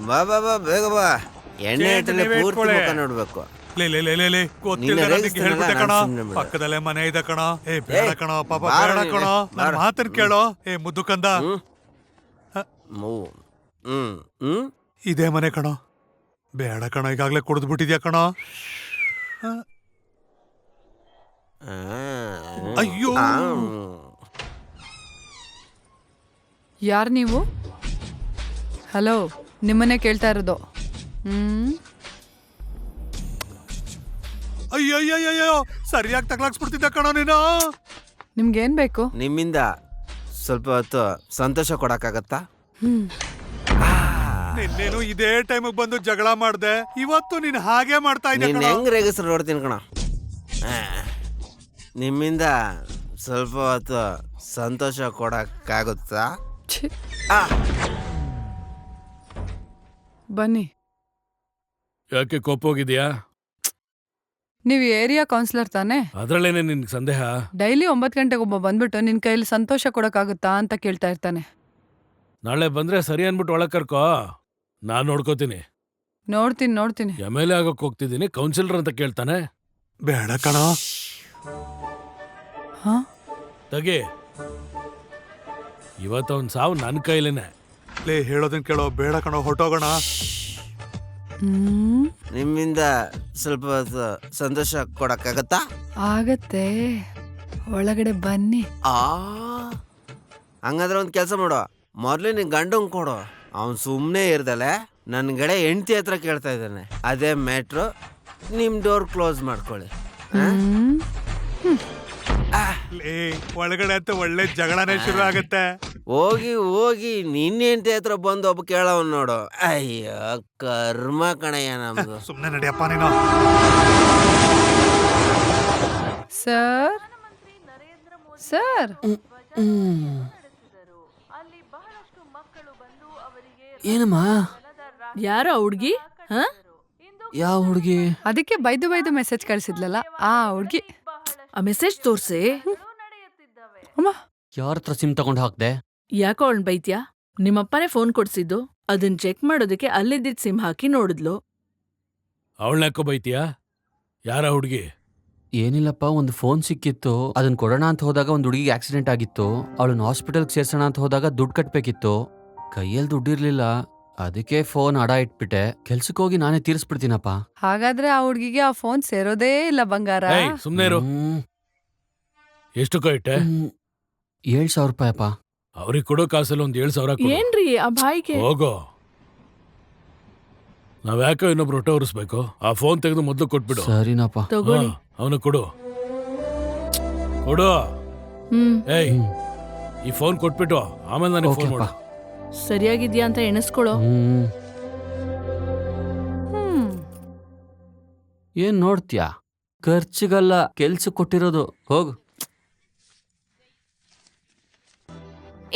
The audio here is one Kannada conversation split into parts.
ಬಾ ಬಾ ಬಾ ಬೇಗ ಬಾ. ಎಣ್ಣೆ ಇಟ್ಟರೆ ಪೂರ್ತಿ ಮುಖ ನೋಡ್ಬೇಕು. ಪಕ್ಕದಲ್ಲೇ ಮನೆ ಇದೆ ಕಣ. ಏ ಬೇಡ ಕಣ ಪಾಪ, ಬೇಡ ಕಣ, ನನ್ನ ಮಾತನ್ ಕೇಳೋ. ಏ ಮುದ್ದು ಕಂದ, ಇದೇ ಮನೆ ಕಣ. ಬೇಡ ಕಣ, ಈಗಾಗ್ಲೇ ಕುಡಿದು ಬಿಟ್ಟಿದ್ಯಾ ಕಣ. ಅಯ್ಯೋ, ಯಾರು ನೀವು? ಹಲೋ, ನಿಮ್ಮನ್ನೇ ಕೇಳ್ತಾ ಇರೋದು. ಅಯ್ಯಯ್ಯಯ್ಯೋ, ಸರಿಯಾಗಿ ತಗ್ಲಾಕ್ಸ್ಬಿಡ್ತಿದ್ದ ಕಣ ನೀನು. ನಿಮ್ಗೇನ್ ಬೇಕು? ನಿಮ್ಮಿಂದ ಸ್ವಲ್ಪ ಹೊತ್ತು ಸಂತೋಷ ಕೊಡಕ್ಕಾಗತ್ತಾ? ನಿನ್ನೇನು ಇದೇ ಟೈಮಿಗೆ ಬಂದು ಜಗಳ ಮಾಡ್ದೆ, ಇವತ್ತು ನೀನ್ ಹಾಗೆ ಮಾಡ್ತಾ ಇದ್ದೆ. ನೀನ್ ಹೆಂಗ್ ರೇಗಿಸ್ರು ನೋಡ್ತೀನಿ ಕಣ. ನಿಮ್ಮಿಂದ ಸ್ವಲ್ಪ ಹೊತ್ತು ಸಂತೋಷ ಕೊಡಕ್ಕಾಗುತ್ತಾ? ಬನ್ನಿ. ಯಾಕೆ ಕೋಪ ಹೋಗಿದ್ಯಾ? ನೀವು ಏರಿಯಾ ಕೌನ್ಸಿಲರ್ ತಾನೆ? ಅದ್ರಲ್ಲೇನೆ ನಿನ್ ಸಂದೇಹ? ಡೈಲಿ 9 ಗಂಟೆಗೆ ಒಬ್ಬ ಬಂದ್ಬಿಟ್ಟು ನಿನ್ ಕೈಲಿ ಸಂತೋಷ ಕೊಡಕ್ಕಾಗುತ್ತಾ ಅಂತ ಕೇಳ್ತಾ ಇರ್ತಾನೆ. ನಾಳೆ ಬಂದ್ರೆ ಸರಿ ಅನ್ಬಿಟ್ಟು ಒಳಗ್ ಕರ್ಕೋ, ನಾನ್ ನೋಡ್ಕೋತೀನಿ. ನೋಡ್ತೀನಿ. ಎಮ್ಎಲ್ಎ ಆಗೋಕ್ ಹೋಗ್ತಿದ್ದೀನಿ, ಕೌನ್ಸಿಲರ್ ಅಂತ ಕೇಳ್ತಾನೆ. ಬೇಡ ಕಣ. ತಗಿ, ಇವತ್ತವನ್ ಸಾವು ನನ್ ಕೈಲೇನೆ. ಲೇ, ಹೇಳೋದನ್ ಕೇಳೋ. ಬೇಡ ಕಣ, ಹೊಟ್ಟೋಗೋಣ. ನಿಮ್ಮಿಂದ ಸ್ವಲ್ಪ ಹೊತ್ತು ಸಂತೋಷ ಕೊಡಕ್ಕಾಗತ್ತಾ? ಆಗತ್ತೆ, ಒಳಗಡೆ ಬನ್ನಿ. ಹಂಗಾದ್ರೆ ಒಂದ್ ಕೆಲ್ಸ ಮಾಡೋ, ಮೊದ್ಲು ನಿನ್ ಗಂಡಂಗ್ ಕೊಡು. ಅವ್ನ್ ಸುಮ್ನೆ ಇರ್ದಲೆ ನನ್ ಗಡೆ ಹೆಂಡತಿ ಹತ್ರ ಕೇಳ್ತಾ ಇದ್ದಾನೆ. ಅದೇ ಮ್ಯಾಟ್ರು. ನಿಮ್ ಡೋರ್ ಕ್ಲೋಸ್ ಮಾಡ್ಕೊಳ್ಳಿ. ಲೇ, ಒಳಗಡೆ ಅಂತ ಒಳ್ಳೆ ಜಗಳನೇ ಶುರು ಆಗತ್ತೆ. ಹೋಗಿ ನಿನ್ನ ಹೆಂಡತಿ ಹತ್ರ ಬಂದು ಒಬ್ಬ ಕೇಳವ್ ನೋಡು. ಅಯ್ಯೋ ಕರ್ಮ ಕಣಯ್ಯ ನಮ್ದು. ಸುಮ್ನೆ ನಡಿಯಪ್ಪ ನೀನು. ಸರ್, ಏನಮ್ಮ? ಯಾರೋ ಹುಡ್ಗಿ? ಯಾವ ಹುಡ್ಗಿ? ಅದಕ್ಕೆ ಬೈದು ಮೆಸೇಜ್ ಕಳಿಸಿದ್ಲಲ್ಲ, ಆ ಹುಡ್ಗಿ. ಆ ಮೆಸೇಜ್ ತೋರ್ಸಿ. ಯಾರ ಹತ್ರ ಸಿಮ್ ತಗೊಂಡ್ ಹಾಕ್ದೆ? ಯಾಕೋ ಅವಳ್ ಬೈತ್ಯಾ? ನಿಮ್ಮಪ್ಪನೇ ಫೋನ್ ಕೊಡ್ಸಿದ್ದು, ಅದನ್ ಚೆಕ್ ಮಾಡೋದಕ್ಕೆ ಅಲ್ಲಿದ್ದಿದ್ ಸಿಮ್ ಹಾಕಿ ನೋಡಿದ್ಲು. ಅವಳನ್ಯಾಕೋ ಬೈತೀಯಾ? ಯಾರ ಹುಡ್ಗಿ? ಏನಿಲ್ಲಪ್ಪ, ಒಂದು ಫೋನ್ ಸಿಕ್ಕಿತ್ತು, ಅದನ್ನ ಕೊಡೋಣ ಅಂತ ಹೋದಾಗ ಒಂದು ಹುಡುಗಿಗೆ ಆಕ್ಸಿಡೆಂಟ್ ಆಗಿತ್ತು. ಅವಳನ್ನ ಹಾಸ್ಪಿಟಲ್ಗೆ ಸೇರ್ಸೋಣ ಅಂತ ಹೋದಾಗ ದುಡ್ಡು ಕಟ್ಬೇಕಿತ್ತು. ಕೈಯಲ್ಲಿ ದುಡ್ಡಿರ್ಲಿಲ್ಲ, ಅದಕ್ಕೆ ಫೋನ್ ಅಡ ಇಟ್ಬಿಟ್ಟೆ. ಕೆಲ್ಸಕ್ಕೆ ಹೋಗಿ ನಾನೇ ತೀರಿಸ್ಬಿಡ್ತೀನಪ್ಪ. ಹಾಗಾದ್ರೆ ಆ ಹುಡ್ಗಿಗೆ ಆ ಫೋನ್ ಸೇರೋದೇ ಇಲ್ಲ ಬಂಗಾರ. ಸುಮ್ನೆ ಇರು. ಎಷ್ಟು ಇಟ್ಟೆ? 7,000 ರೂಪಾಯಪ್ಪ. ಅವ್ರಿಗೆ ಕೊಡೋ ಕಾಸಲ್ಲಿ ಒಂದ್ 7,000 ಕೊಡು. ಏನ್ರಿ ಆ ಬಾಯಿಗೆ? ಹೋಗೋ, ನಾವ್ಯಾಕೋ ಇನ್ನೊಬ್ರು ಹೊಟ್ಟೆ ಉರಿಸ್ಬೇಕು. ಆ ಫೋನ್ ತೆಗೆದು ಮೊದ್ಲು ಕೊಟ್ಬಿಡು. ಸರಿನಪ್ಪ. ತಗೊಳ್ಳಿ. ಅವನು ಕೊಡು. ಏಯ್, ಈ ಫೋನ್ ಕೊಟ್ಬಿಟ್ಟು ಆಮೇಲೆ ನನಗೆ ಫೋನ್ ಮಾಡು. ಸರಿಯಾಗಿದ್ಯಾ ಅಂತ ಎಣಿಸ್ಕೊಳೋ. ಏನ್ ನೋಡ್ತೀಯಾ? ಖರ್ಚಿಗಲ್ಲ, ಕೆಲ್ಸ ಕೊಟ್ಟಿರೋದು. ಹೋಗು.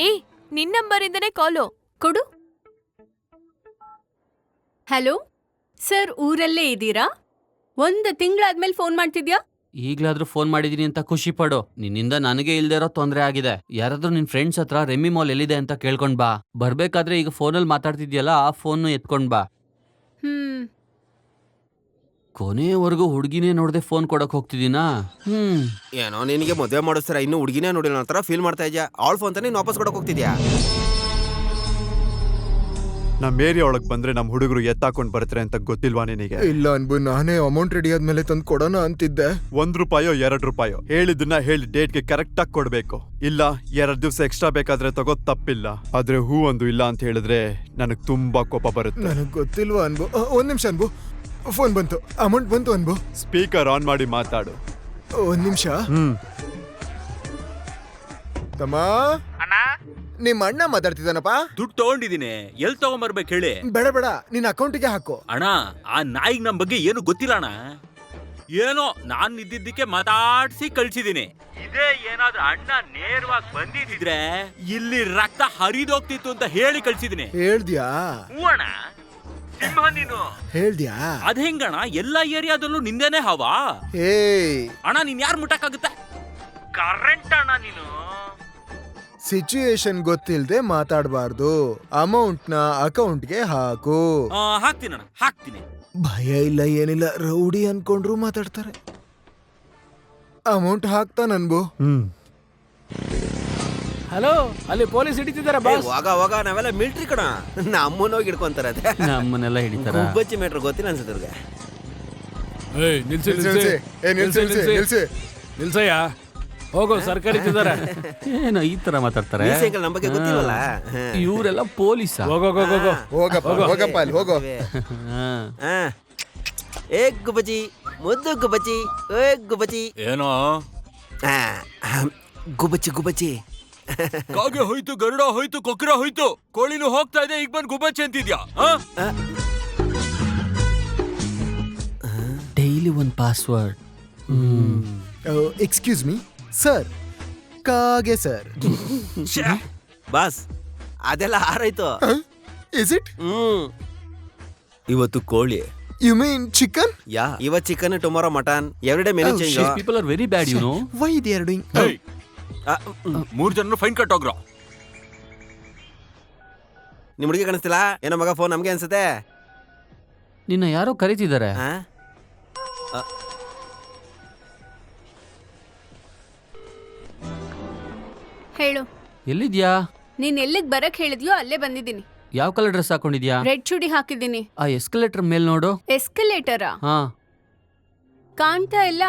ಏಯ್, ನಿನ್ ನಂಬರಿಂದನೇ ಕಾಲು ಕೊಡು. ಹಲೋ ಸರ್, ಊರಲ್ಲೇ ಇದ್ದೀರಾ? 1 ತಿಂಗಳಾದ್ಮೇಲೆ ಫೋನ್ ಮಾಡ್ತಿದ್ಯಾ? ಈಗ್ಲಾದ್ರೂ ಫೋನ್ ಮಾಡಿದೀನಿ ಅಂತ ಖುಷಿ ಪಡು. ನಿನ್ನಿಂದ ನನಗೆ ಇಲ್ದೇ ಇರೋ ತೊಂದರೆ ಆಗಿದೆ. ಯಾರಾದ್ರೂ ನಿನ್ ಫ್ರೆಂಡ್ಸ್ ಹತ್ರ ರೆಮಿ ಮಾಲ್ ಎಲ್ಲಿದೆ ಅಂತ ಕೇಳ್ಕೊಂಡ್ ಬಾ. ಬರ್ಬೇಕಾದ್ರೆ ಈಗ ಫೋನಲ್ಲಿ ಮಾತಾಡ್ತಿದ್ಯಲ್ಲ, ಆ ಫೋನ್ ಎತ್ಕೊಂಡ್ ಬಾ. ಕೊನೆಯವರೆಗೂ ಹುಡುಗಿನೇ ನೋಡದೆ ಫೋನ್ ಕೊಡಕ್ ಹೋಗ್ತಿದ್ದೀನಾ? ಏನೋ ನಿನಗೆ ಮದುವೆ ಮಾಡಿಸ್ತಾರ, ಇನ್ನು ಹುಡುಗಿನೇ ನೋಡಿಲ್ಲ ಅಂತಾರ ಫೀಲ್ ಮಾಡ್ತಾ ಇದ್ಯಾ? ಅವಳ ಫೋನ್ ತಾನೇ ವಾಪಸ್ ಕೊಡಕ್ ಹೋಗ್ತಿದ್ಯಾ? ನಮ್ಮ ಏರಿಯಾ ಒಳಗ್ ಬಂದ್ರೆ ನಮ್ ಹುಡುಗರು ಎತ್ತಾಕೊಂಡ್ ಬರ್ತಾರೆ ಅಂತ ಗೊತ್ತಿಲ್ವಾ ನಿನಗೆ? ಇಲ್ಲ ಅನ್ಬು, ನಾನೇ ಅಮೌಂಟ್ ರೆಡಿ ಆದ್ಮೇಲೆ ತಂದು ಕೊಡೋಣ ಅಂತಿದ್ದೆ. 1 ರೂಪಾಯೋ 2 ರೂಪಾಯೋ ಹೇಳಿದ್ದನ್ನ ಹೇಳಿ ಡೇಟ್ಗೆ ಕರೆಕ್ಟ್ ಆಗಿ ಕೊಡ್ಬೇಕು. ಇಲ್ಲ 2 ದಿವಸ ಎಕ್ಸ್ಟ್ರಾ ಬೇಕಾದ್ರೆ ತಗೋದ್ ತಪ್ಪಿಲ್ಲ. ಆದ್ರೆ ಹೂ ಒಂದು ಇಲ್ಲ ಅಂತ ಹೇಳಿದ್ರೆ ನನಗ್ ತುಂಬಾ ಕೋಪ ಬರುತ್ತೆ. ನನಗ್ ಗೊತ್ತಿಲ್ವಾ ಅನ್ಬು? 1 ನಿಮಿಷ ಅನ್ಬು, ಫೋನ್ ಬಂತು, ಅಮೌಂಟ್ ಬಂತು ಅನ್ಬು. ಸ್ಪೀಕರ್ ಆನ್ ಮಾಡಿ ಮಾತಾಡು. 1 ನಿಮಿಷ. ತಮ್ಮ, ನಿಮ್ಮ ಅಣ್ಣ ಮಾತಾಡ್ತಿದ್ದಾನಪ್ಪ. ದುಡ್ಡು ತಗೊಂಡಿದ್ದೀನಿ, ಎಲ್ ತಗೊಂಬರ್ಬೇಕು ಹೇಳಿ? ಬೇಡ, ನಿನ್ನ ಅಕೌಂಟಿಗೆ ಹಾಕು. ಅಣ್ಣ, ಆ ನಾಯಿಗ್ ನಮ್ ಬಗ್ಗೆ ಏನು ಗೊತ್ತಿಲ್ಲ ಅಣ್ಣ. ಏನೋ ನಾನ್ ಇದ್ದಿದ್ದಕ್ಕೆ ಮಾತಾಡ್ಸಿ ಕಳ್ಸಿದೀನಿ. ಇದೇ ಏನಾದ್ರೂ ಅಣ್ಣ ನೇರವಾಗಿ ಬಂದಿದ್ರೆ ಇಲ್ಲಿ ರಕ್ತ ಹರಿದೋಗ್ತಿತ್ತು ಅಂತ ಹೇಳಿ ಕಳ್ಸಿದೀನಿ. ಹೇಳ್ದ್ಯಾ? ಹೂ ಅಣ್ಣ. ಸಿಂಹ ನೀನು ಹೇಳ್ದ್ಯಾ? ಅದ್ ಹೆಂಗಣ್ಣ, ಎಲ್ಲಾ ಏರಿಯಾದಲ್ಲೂ ನಿಂದೇನೆ ಹವಾ? ಅಣ್ಣ, ನೀನ್ ಯಾರು ಮುಟ್ಟಕ್ಕಾಗುತ್ತೆ? ಕರೆಂಟ್ ಅಣ್ಣ ನೀನು. ಸಿಚುಯೇಷನ್ ಗೊತ್ತಿಲ್ದೆ ಮಾತಾಡಬಾರ್ದು. ಅಮೌಂಟ್ನ ಅಕೌಂಟ್ಗೆ ಹಾಕು. ಹಾಕ್ತೀನಿ ಅಣ್ಣ, ಹಾಕ್ತೀನಿ. ಭಯ ಇಲ್ಲ ಏನಿಲ್ಲ, ರೌಡಿ ಅನ್ಕೊಂಡ್ರು ಮಾತಾಡ್ತಾರೆ. ಅಮೌಂಟ್ ಹಾಕ್ತಾ ನನ್ಬು. ಹಲೋ, ಅಲ್ಲಿ ಪೊಲೀಸ್ ಹಿಡಿತಿದಾರ ಏ, ಹೋಗ ನಾವೆಲ್ಲ ಮಿಲ್ಟ್ರಿ ಕಣ. ನಮ್ಮನ್ನ ಹೋಗಿ ಹಿಡ್ಕೊಂತಾರ. ನಮ್ಮನ್ನೆಲ್ಲ ಹಿಡಿತಾರ. ಗುಬ್ಬಚ್ಚಿ ಮೇಟ್ರ್ ಗೊತ್ತಿಲ್ಲ ಅನ್ಸುತ್ತೆ ಅವ್ರಿಗೆ. ನಿಲ್ಸಿ ನಿಲ್ಸಯ್ಯ, ಹೋಗೋ ಸರ್ಕಾರಿ ಇದ್ದಾರೆ. ಏನೋ ಈ ತರ ಮಾತಾಡ್ತಾರೆ. ಈ ಸೈಕಲ್ ನಮ್ಮ ಬಗ್ಗೆ ಗೊತ್ತಿಲ್ವಲ್ಲ. ಇವರೆಲ್ಲ ಪೊಲೀಸ. ಹೋಗಪ್ಪ ಅಲ್ಲಿ ಹೋಗೋ. ಏ ಗುಬ್ಬಚ್ಚಿ, ಮುದ್ದು ಗುಬ್ಬಚ್ಚಿ, ಏ ಗುಬ್ಬಚ್ಚಿ. ಏನೋ ಗುಬ್ಬಚ್ಚಿ ಕಾಗೆ ಹೋಯ್ತು, ಗರುಡ ಹೋಯ್ತು, ಕೊಕ್ರ ಹೋಯ್ತು, ಕೋಳಿನೂ ಹೋಗ್ತಾ ಇದೆ, ಈಗ ಬಂದು ಗುಬ್ಬಚ್ಚಿ ಅಂತಿದ್ಯಾ? ಡೈಲಿ ಒಂದು ಪಾಸ್ವರ್ಡ್. ಎಕ್ಸ್ಕ್ಯೂಸ್ ಮೀ ಸರ್, ಕಾಗೆ ಸರ್. ಬಾಸ್, ಅದೆಲ್ಲ ಹಾರಾಯ್ತು. Is it? ಇವತ್ತು ಕೋಳಿ. You mean chicken? ಯಾ, ಇವತ್ತು chicken, tomorrow mutton, every day menu change. People are very bad, you know. Why they are doing? 3 ಜನ ಫೈನ್ ಕಟ್ಟೋಗ್ರ. ನಿಮ್ ಹುಡುಗಿ ಕಾಣಿಸ್ತಿಲ್ಲ ಏನೋ ಮಗ? ಫೋನ್ ನಮ್ಗೆ ಅನ್ಸುತ್ತೆ. ನಿನ್ನ ಯಾರೋ ಕರೀತಿದ್ದಾರೆ. ಹೇಳು. ಎಲ್ಲಿದ್ಯಾ? ನೀನ್ ಎಲ್ಲಿಗ್ ಬರಕ್ ಹೇಳಿದ್ಯೋ ಅಲ್ಲೇ ಬಂದಿದ್ದೀನಿ. ಯಾವ ಕಲರ್ ಡ್ರೆಸ್ ಹಾಕೊಂಡಿದ್ಯಾ? ರೆಡ್ ಚೂಡಿ ಹಾಕಿದ್ದೀನಿ. ಆ ಎಸ್ಕಲೇಟರ್ ಮೇಲ್ ನೋಡು. ಎಸ್ಕಲೇಟರಾ? ಹಾ, ಕಾಣ್ತಾ ಇಲ್ಲ.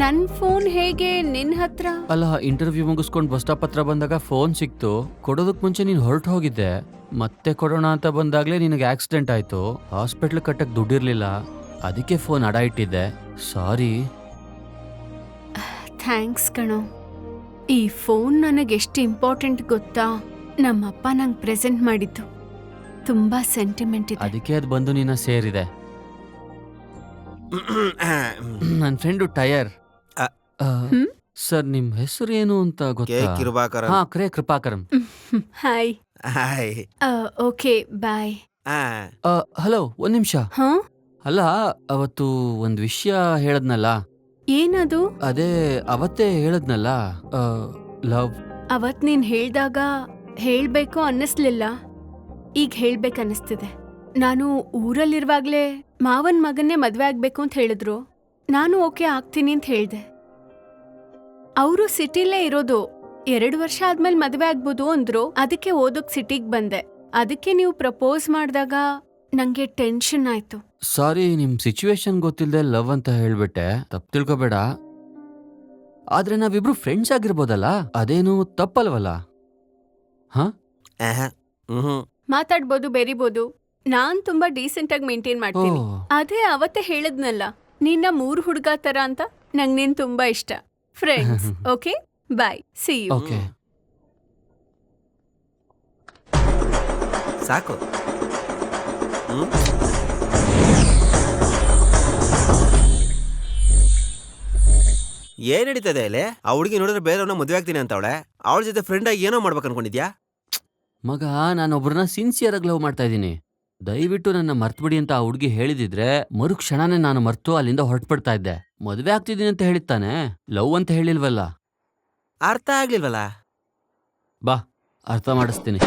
ನನ್ ಫೋನ್ ಹೇಗೆ ನಿನ್ ಹತ್ರ? ಅಲ್ಲ, ಇಂಟರ್ವ್ಯೂ ಮುಗಿಸ್ಕೊಂಡು ಬಸ್ ಸ್ಟಾಪ್ ಹತ್ರ ಬಂದಾಗ ಫೋನ್ ಸಿಕ್ತು. ಕೊಡೋದಕ್ ಮುಂಚೆ ನೀನು ಹೊರಟು ಹೋಗಿದ್ದೆ. ಮತ್ತೆ ಕೊಡೋಣ ಅಂತ ಬಂದಾಗ್ಲೇ ನಿನಗೆ ಆಕ್ಸಿಡೆಂಟ್ ಆಯ್ತು. ಹಾಸ್ಪಿಟ್ಲ್ ಕಟ್ಟಕ್ ದುಡ್ಡಿರ್ಲಿಲ್ಲ, ಅದಕ್ಕೆ ಫೋನ್ ಅಡ ಇಟ್ಟಿದ್ದೆ. ಸಾರಿ. ಥ್ಯಾಂಕ್ಸ್ ಕಣೋ. ಈ ಫೋನ್ ನನಗೆ ಎಷ್ಟು ಇಂಪಾರ್ಟೆಂಟ್ ಗೊತ್ತಾ? ನಮ್ಮಪ್ಪ ನಂಗೆ ಪ್ರೆಸೆಂಟ್ ಮಾಡಿದ್ದು. ತುಂಬಾ ಸೆಂಟಿಮೆಂಟ್ ಇದೆ. ಅದಕ್ಕೆ ಅದು ಬಂದು ನಿನ್ನ ಸೇರಿದೆ. ನನ್ನ ಫ್ರೆಂಡು ಟಯರ್. ಸರ್, ನಿಮ್ ಹೆಸರು ಏನು ಅಂತ ಗೊತ್ತಾ? ಕಿರುಬಾಕರ. ಹಾ, ಕೃಪಾಕರಂ. ಹಾಯ್. ಹಾಯ್. ಓಕೆ, ಬಾಯ್. ಹಲೋ, ಒಂದ್ ನಿಮಿಷ. ಹಾ, ಅಲ್ಲ, ಅವತ್ತು ಒಂದ್ ವಿಷಯ ಹೇಳದ್ನಲ್ಲ. ಏನದು? ಅದೇ ಅವತ್ತೇ ಹೇಳದ್ನಲ್ಲ, ಲವ್. ಅವತ್ ನೀನ್ ಹೇಳ್ದಾಗ ಹೇಳ್ಬೇಕು ಅನ್ನಿಸ್ಲಿಲ್ಲ, ಈಗ ಹೇಳ್ಬೇಕನ್ನಿಸ್ತಿದೆ. ನಾನು ಊರಲ್ಲಿರುವಾಗ್ಲೇ ಮಾವನ್ ಮಗನ್ನೇ ಮದ್ವೆ ಆಗ್ಬೇಕು ಅಂತ ಹೇಳಿದ್ರು. ನಾನು ಓಕೆ ಆಗ್ತೀನಿ ಅಂತ ಹೇಳ್ದೆ. ಅವರು ಸಿಟಿಲೇ ಇರೋದು. 2 ವರ್ಷ ಆದ್ಮೇಲೆ ಮದ್ವೆ ಆಗ್ಬೋದು ಅಂದ್ರು. ಅದಕ್ಕೆ ಓದೋಕ್ ಸಿಟಿಗ್ ಬಂದೆ. ಅದಕ್ಕೆ ನೀವು ಪ್ರಪೋಸ್ ಮಾಡಿದಾಗ ನಂಗೆ ಟೆನ್ಷನ್ ಆಯ್ತು. ಸಾರಿ, ನಿಮ್ ಸಿಚುವೇಶನ್ ಗೊತ್ತಿಲ್ಲದೆ ಲವ್ ಅಂತ ಹೇಳ್ಬಿಟ್ಟೆ. ತಪ್ಪು ತಿಳ್ಕೊಬೇಡ. ಆದ್ರೆ ನಾವಿಬ್ರು ಫ್ರೆಂಡ್ಸ್ ಆಗಿರ್ಬೋದಲ್ಲ, ಅದೇನು ತಪ್ಪಲ್ವಲ್ಲ? ಹಾ, ಮಾತಾಡ್ಬೋದು, ಬೆರಿಬೋದು. ನಾನ್ ತುಂಬಾ ಡೀಸೆಂಟ್ ಆಗಿ ಮೇಂಟೈನ್ ಮಾಡ್ತೀನಿ. ಅದೇ ಅವತ್ತೇ ಹೇಳದ್ನಲ್ಲ, ನಿನ್ನ 3 ಹುಡುಗ ತರ ಅಂತ. ನಂಗ್ ನೀನ್ ತುಂಬಾ ಇಷ್ಟ. Friends. Okay, bye, see you. Okay. ಸಾಕು. ಏನ್ ನಡೀತದೆ ಇಲ್ಲಿ? ಆ ಹುಡುಗಿ ನೋಡಿದ್ರೆ ಬೇರೆಯವ್ರನ್ನ ಮದುವೆ ಆಗ್ತೀನಿ ಅಂತವಳೆ. ಅವಳ ಜೊತೆ ಫ್ರೆಂಡ್ ಆಗಿ ಏನೋ ಮಾಡ್ಬೇಕು ಅನ್ಕೊಂಡಿದ್ಯಾ? ಮಗ, ನಾನೊಬ್ರನ್ನ ಸಿನ್ಸಿಯರ್ ಆಗಿ ಲವ್ ಮಾಡ್ತಾ ಇದ್ದೀನಿ. ದಯವಿಟ್ಟು ನನ್ನ ಮರ್ತ್ಬಿಡಿ ಅಂತ ಆ ಹುಡುಗಿ ಹೇಳಿದಿದ್ರೆ ಮರುಕ್ಷಣನೇ ನಾನು ಮರ್ತು ಅಲ್ಲಿಂದ ಹೊರಟ್ಬಿಡ್ತಾ ಇದ್ದೆ. ಮದ್ವೆ ಆಗ್ತಿದ್ದೀನಿ ಅಂತ ಹೇಳಿತ್ತಾನೆ, ಲವ್ ಅಂತ ಹೇಳಿಲ್ವಲ್ಲ. ಅರ್ಥ ಆಗ್ಲಿಲ್ವಲ್ಲ? ಬಾ, ಅರ್ಥ ಮಾಡಿಸ್ತೀನಿ.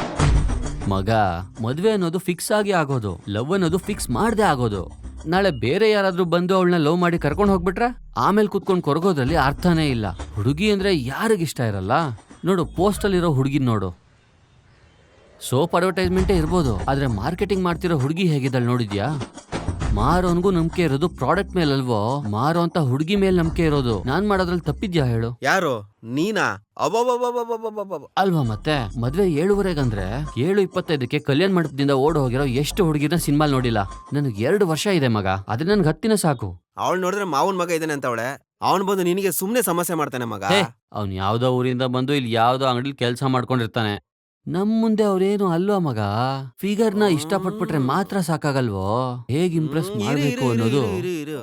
ಮಗ, ಮದ್ವೆ ಅನ್ನೋದು ಫಿಕ್ಸ್ ಆಗಿ ಆಗೋದು, ಲವ್ ಅನ್ನೋದು ಫಿಕ್ಸ್ ಮಾಡದೆ ಆಗೋದು. ನಾಳೆ ಬೇರೆ ಯಾರಾದ್ರೂ ಬಂದು ಅವಳನ್ನ ಲವ್ ಮಾಡಿ ಕರ್ಕೊಂಡು ಹೋಗ್ಬಿಟ್ರೆ ಆಮೇಲೆ ಕುತ್ಕೊಂಡು ಕೊರಗೋದ್ರಲ್ಲಿ ಅರ್ಥನೇ ಇಲ್ಲ. ಹುಡುಗಿ ಅಂದ್ರೆ ಯಾರಿಗಿಷ್ಟ ಇರಲ್ಲ? ನೋಡು, ಪೋಸ್ಟಲ್ಲಿರೋ ಹುಡುಗಿನ ನೋಡು. ಸೋಪ್ ಅಡ್ವರ್ಟೈಸ್ಮೆಂಟೇ ಇರ್ಬೋದು, ಆದ್ರೆ ಮಾರ್ಕೆಟಿಂಗ್ ಮಾಡ್ತಿರೋ ಹುಡುಗಿ ಹೇಗಿದ್ದಾಳೆ ನೋಡಿದ್ಯಾ? ಮಾರೋನ್ಗೂ ನಂಬಿಕೆ ಇರೋದು ಪ್ರಾಡಕ್ಟ್ ಮೇಲಲ್ವೋ, ಮಾರೋ ಅಂತ ಹುಡುಗಿ ಮೇಲೆ ನಂಬಿಕೆ ಇರೋದು. ನಾನ್ ಮಾಡೋದ್ರಲ್ಲಿ ತಪ್ಪಿದ್ಯಾ ಹೇಳು? ಯಾರು? ನೀನಾ? ಅಲ್ವಾ ಮತ್ತೆ. ಮದ್ವೆ 7:15 7:25 ಕಲ್ಯಾಣ ಮಂಟಪದಿಂದ ಓಡ್ ಹೋಗಿರೋ ಎಷ್ಟು ಹುಡುಗಿನ ಸಿನಿಮಾ ನೋಡಿಲ್ಲ. ನನಗೆ 2 ವರ್ಷ ಇದೆ ಮಗ, ಅದೇ ನನ್ಗೆ 10 ದಿನ ಸಾಕು. ಅವಳು ನೋಡಿದ್ರೆ ಮಾವನ್ ಮಗ ಇದ್ದಾನೆ ಅಂತ ಅವಳೆ. ಅವನು ಬಂದು ನಿನಗೆ ಸುಮ್ನೆ ಸಮಸ್ಯೆ ಮಾಡ್ತಾನೆ ಮಗ. ಅವ್ನು ಯಾವ್ದೋ ಊರಿಂದ ಬಂದು ಇಲ್ಲಿ ಯಾವ್ದೋ ಅಂಗಡಿಲಿ ಕೆಲಸ ಮಾಡ್ಕೊಂಡಿರ್ತಾನೆ. ನಮ್ ಮುಂದೆ ಅವ್ರೇನು ಅಲ್ವಾ ಮಗ. ಫಿಗರ್ನ ಇಷ್ಟಪಟ್ಬಿಟ್ರೆ ಮಾತ್ರ ಸಾಕಾಗಲ್ವೋ, ಹೇಗ್ ಇಂಪ್ರೆಸ್ ಮಾಡ್ಬೇಕು ಅನ್ನೋದು. ಇರು.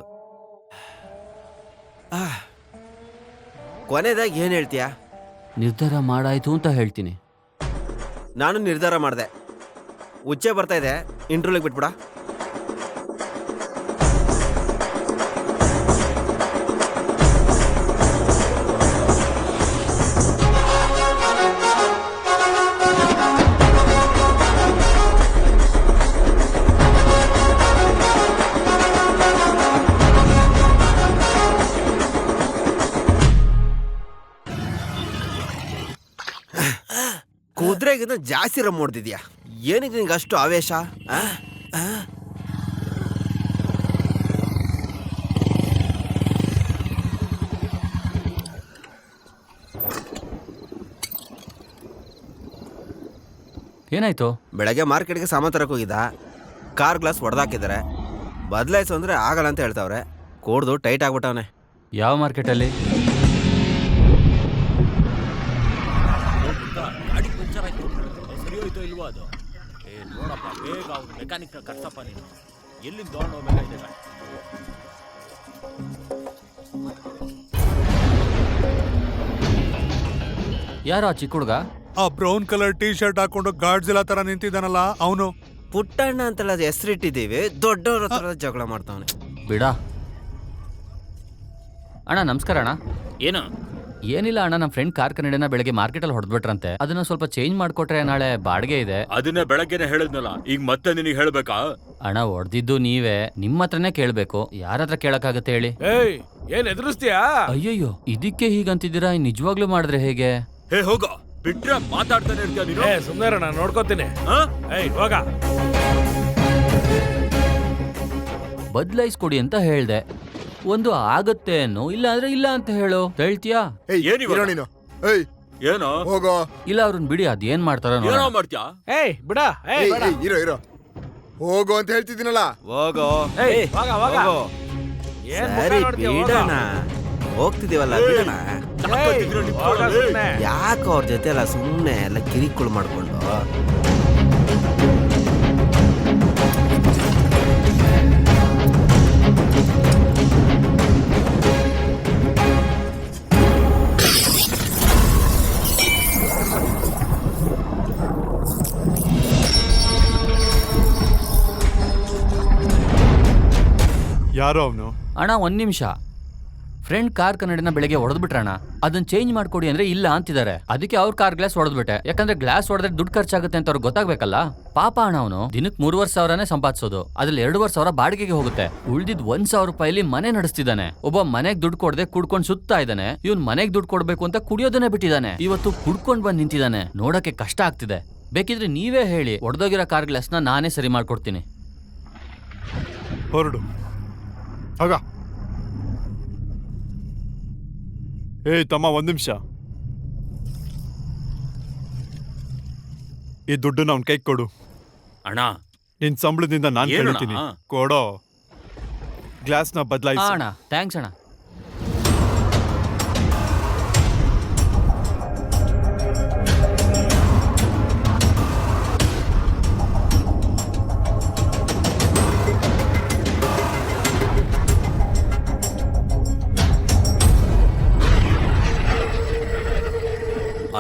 ಕೊನೆದಾಗ ಏನ್ ಹೇಳ್ತೀಯಾ? ನಿರ್ಧಾರ ಮಾಡಾಯ್ತು ಅಂತ ಹೇಳ್ತೀನಿ. ನಾನು ನಿರ್ಧಾರ ಮಾಡಿದೆ. ಉಚ್ಚೆ ಬರ್ತಾ ಇದೆ, ಇಂಟರ್ವ್ಯೂಗೆ ಬಿಟ್ಬಿಡ. ಕುದುರೆಗಿಂತ ಜಾಸ್ತಿ ರಮ್ ಹೊಡ್ದಿದ್ಯಾ. ಏನಕ್ಕೆ ನಿಂಗೆ ಅಷ್ಟು ಆವೇಶ? ಏನಾಯ್ತು? ಬೆಳಗ್ಗೆ ಮಾರ್ಕೆಟ್ಗೆ ಸಾಮಾನು ತರಕ್ಕೆ ಹೋಗಿದ್ದ. ಕಾರ್ ಗ್ಲಾಸ್ ಹೊಡೆದಾಕಿದ್ದಾರೆ. ಬದಲಾಯಿಸು ಅಂದರೆ ಆಗಲ್ಲ ಅಂತ ಹೇಳ್ತಾವ್ರೆ. ಕೋಡ್ದು ಟೈಟ್ ಆಗ್ಬಿಟ್ಟವನೆ. ಯಾವ ಮಾರ್ಕೆಟಲ್ಲಿ? ಗಾಡಿ ಪಂಚರ್ ಆಯ್ತು. ಸರಿ ಹೋಯ್ತೋ ಇಲ್ವೋ ಅದು? ನೋಡಪ್ಪ, ಬೇಗ ಅವ್ನು ಮೆಕ್ಯಾನಿಕ್ನ ಕರ್ಸಪ್ಪ ನೀನು. ಎಲ್ಲಿಂದ ತೊಗೊಂಡು ಹೋಗ್ಬೇಕಾಗಿದೆ ಗಾಡಿ? ಯಾರೋ ಆ ಚಿಕ್ಕ ಹುಡುಗ? ಆ ಬ್ರೌನ್ ಕಲರ್ ಟೀ ಶರ್ಟ್ ಹಾಕೊಂಡು ಗಾಡ್ಜಿಲ್ಲಾ ತರ ನಿಂತಿದ್ದಾನಲ್ಲ ಅವನು. ಪುಟ್ಟಣ್ಣ ಅಂತೆಲ್ಲ ಹೆಸರಿಟ್ಟಿದ್ದೀವಿ, ದೊಡ್ಡವ್ರ ಹತ್ರ ಜಗಳ ಮಾಡ್ತಾವನೆ. ಬಿಡ ಅಣ್ಣ. ನಮಸ್ಕಾರ ಅಣ್ಣ. ಏನು? ಏನಿಲ್ಲ ಅಣ್ಣ, ನಮ್ಮ ಫ್ರೆಂಡ್ ಕಾರ್ ಕನ್ನಡಿನ ಬೆಳಗ್ಗೆ ಮಾರ್ಕೆಟಲ್ಲಿ ಹೊಡೆದ್ಬಿಟ್ರಂತೆ. ಅದನ್ನ ಸ್ವಲ್ಪ ಚೇಂಜ್ ಮಾಡ್ಕೊಟ್ರೆ ನಾಳೆ ಬಾಡಿಗೆ ಇದೆ. ಅದನ್ನೇ ಬೆಳಗ್ಗೆನೆ ಹೇಳಿದ್ನಲ್ಲ, ಈಗ ಮತ್ತೆ ನಿನಗೆ ಹೇಳ್ಬೇಕಾ? ಅಣ್ಣ ಹೊಡೆದಿದ್ದು ನೀವೇ, ನಿಮ್ಮ ಹತ್ರನೇ ಕೇಳ್ಬೇಕು, ಯಾರ ಹತ್ರ ಕೇಳಕ್ಕಾಗತ್ತೆ ಹೇಳಿ? ಏಯ್, ಏನ್ ಎದುರಿಸ್ತೀಯಾ? ಅಯ್ಯಯ್ಯೋ, ಇದಕ್ಕೆ ಹೀಗಂತಿದ್ದೀರಾ? ನಿಜವಾಗ್ಲೂ ಮಾಡಿದ್ರೆ ಹೇಗೆ? ಹೇ ಹೋಗ, ಬಿಟ್ರೆ ಮಾತಾಡ್ತಾನೆ ಇರ್ತೀಯ ನೀನು. ಏ ಸುಮ್ನೆ ನಾನು ನೋಡ್ಕೋತೀನಿ. ಏಯ್ ಹೋಗ. ಬದಲಾಯಿಸ್ಕೊಡಿ ಅಂತ ಹೇಳ್ದೆ. ಒಂದು ಆಗತ್ತೆ ಅನ್ನೋ, ಇಲ್ಲ ಅಂದ್ರೆ ಇಲ್ಲ ಅಂತ ಹೇಳು. ಹೇಳ್ತೀಯಾ? ಏನಿವ ನೀನು? ಏಯ್ ಏನೋ ಹೋಗೋ. ಇಲ್ಲ ಅವ್ರನ್ನ ಬಿಡಿ, ಅದೇನ್ ಮಾಡ್ತಾರ ಏನೋ ಮಾಡ್ತೀಯಾ? ಏಯ್ ಬಿಡ. ಏಯ್ ಬೇಡ. ಇರೋ ಹೋಗೋ ಅಂತ ಹೇಳ್ತಿದ್ದೀನಲ್ಲ. ಹೋಗೋ. ಏಯ್ ಹೋಗ ಹೋಗ. ಏನ್ ಮುಖ ಸರಿ ನೋಡ್ತೀಯ? ಹೋಗ. ಬಿಡೋಣ, ಹೋಗ್ತಿದೀವಲ್ಲ ಬಿಡೋಣ. ಏಯ್, ಹೋಗ ಸುಮ್ನೆ. ಯಾಕೆ ಅವ್ರ ಜೊತೆ ಎಲ್ಲ ಸುಮ್ಮನೆ ಎಲ್ಲ ಕಿರಿಕುಳು ಮಾಡ್ಕೊಂಡು? ಯಾರೋ ಅವನು? ಅಣ್ಣ ಒಂದ್ ನಿಮಿಷ. ಫ್ರೆಂಡ್ ಕಾರ್ ಕನ್ನಡಿನ ಬೆಳಗ್ಗೆ ಹೊಡೆದ್ಬಿಟ್ರಣ್ಣ. ಅದನ್ನ ಚೇಂಜ್ ಮಾಡ್ಕೊಡಿ ಅಂದ್ರೆ ಇಲ್ಲ ಅಂತಿದ್ದಾರೆ. ಅದಕ್ಕೆ ಅವ್ರ ಕಾರ್ ಗ್ಲಾಸ್ ಹೊಡೆದ್ಬಿಟ್ಟೆ. ಯಾಕಂದ್ರೆ ಗ್ಲಾಸ್ ಹೊಡೆದ್ರೆ ದುಡ್ಡು ಖರ್ಚಾಗುತ್ತೆ ಅಂತ ಅವ್ರಿಗೆ ಗೊತ್ತಾಗ್ಬೇಕಲ್ಲ. ಪಾಪ ಅಣ್ಣ, ಅವನು ದಿನಕ್ಕೆ 3,500 ಸಂಪಾದಿಸೋದು, ಅದ್ರಲ್ಲಿ 2,500 ಬಾಡಿಗೆಗೆ ಹೋಗುತ್ತೆ. ಉಳ್ದಿದ್ 1,000 ರೂಪಾಯಿಲಿ ಮನೆ ನಡೆಸ್ತಿದ್ದಾನೆ. ಒಬ್ಬ ಮನೆಗ್ ದುಡ್ಡು ಕೊಡದೆ ಕುಡ್ಕೊಂಡ್ ಸುತ್ತಾ ಇದ್ದಾನೆ. ಇವ್ನ್ ಮನೆಗ್ ದುಡ್ಡು ಕೊಡ್ಬೇಕು ಅಂತ ಕುಡಿಯೋದನ್ನೇ ಬಿಟ್ಟಿದ್ದಾನೆ. ಇವತ್ತು ಕುಡ್ಕೊಂಡ್ ಬಂದ್ ನಿಂತಿದ್ದಾನೆ. ನೋಡಕ್ಕೆ ಕಷ್ಟ ಆಗ್ತಿದೆ. ಬೇಕಿದ್ರೆ ನೀವೇ ಹೇಳಿ, ಹೊಡೆದೋಗಿರೋ ಕಾರ್ ಗ್ಲಾಸ್ನ ನಾನೇ ಸರಿ ಮಾಡ್ಕೊಡ್ತೀನಿ. ಹೊರಡು. ಆಗ ಏಯ್ ತಮ್ಮ, ಒಂದ್ ನಿಮಿಷ. ಈ ದುಡ್ಡನ್ನ ಅವ್ನ ಕೈಗೆ ಕೊಡು. ಅಣ್ಣ, ನಿನ್ ಸಂಬಳದಿಂದ ನಾನ್ ಏನಣ್ಣ? ಕಳಿತೀನಿ. ಕೊಡೋ. ಗ್ಲಾಸ್ನ ಬದಲಾಯಿಸಿ. ಅಣ್ಣ ಥ್ಯಾಂಕ್ಸ್ ಅಣ್ಣ.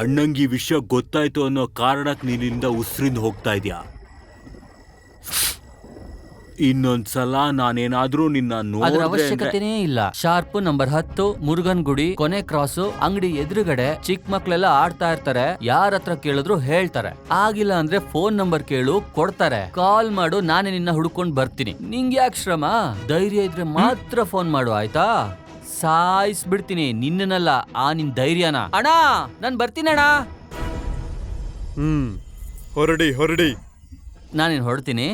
ಅಣ್ಣಂಗಿ ವಿಷಯ ಗೊತ್ತಾಯ್ತು ಅನ್ನೋ ಕಾರಣಕ್ಕೆ ನೀನಿಂದ ಉಸ್ರಿಂದ ಹೋಗ್ತಾ ಇದ್ಯಾ? ಇನ್ನೊಂದ್ಸಲ ನಾನೇನಾದ್ರೂ ನಿನ್ನ ಅದ್ರ ನೋಡಿದ್ರೆ ಅವಶ್ಯಕತೆನೇ ಇಲ್ಲ. ಶಾರ್ಪ್ ನಂಬರ್ 10, ಮುರುಗನ್ ಗುಡಿ, ಕೊನೆ ಕ್ರಾಸು, ಅಂಗಡಿ ಎದುರುಗಡೆ ಚಿಕ್ಕ ಮಕ್ಳೆಲ್ಲ ಆಡ್ತಾ ಇರ್ತಾರೆ. ಯಾರ ಹತ್ರ ಕೇಳಿದ್ರು ಹೇಳ್ತಾರೆ. ಆಗಿಲ್ಲ ಅಂದ್ರೆ ಫೋನ್ ನಂಬರ್ ಕೇಳು, ಕೊಡ್ತಾರೆ. ಕಾಲ್ ಮಾಡು, ನಾನೇ ನಿನ್ನ ಹುಡ್ಕೊಂಡ್ ಬರ್ತೀನಿ. ನಿಂಗೆ ಯಾಕೆ ಶ್ರಮ? ಧೈರ್ಯ ಇದ್ರೆ ಮಾತ್ರ ಫೋನ್ ಮಾಡು, ಆಯ್ತಾ? ಸಾಯಿಸ್ಬಿಡ್ತೀನಿ ನಿನ್ನಲ್ಲ, ಆ ನಿನ್ ಧೈರ್ಯನ. ಅಣ್ಣ ನಾನ್ ಬರ್ತೀನಿ ಅಣ್ಣ. ಹೊರಡಿ. ನಾನೇನ್ ಹೊರಡ್ತೀನಿ.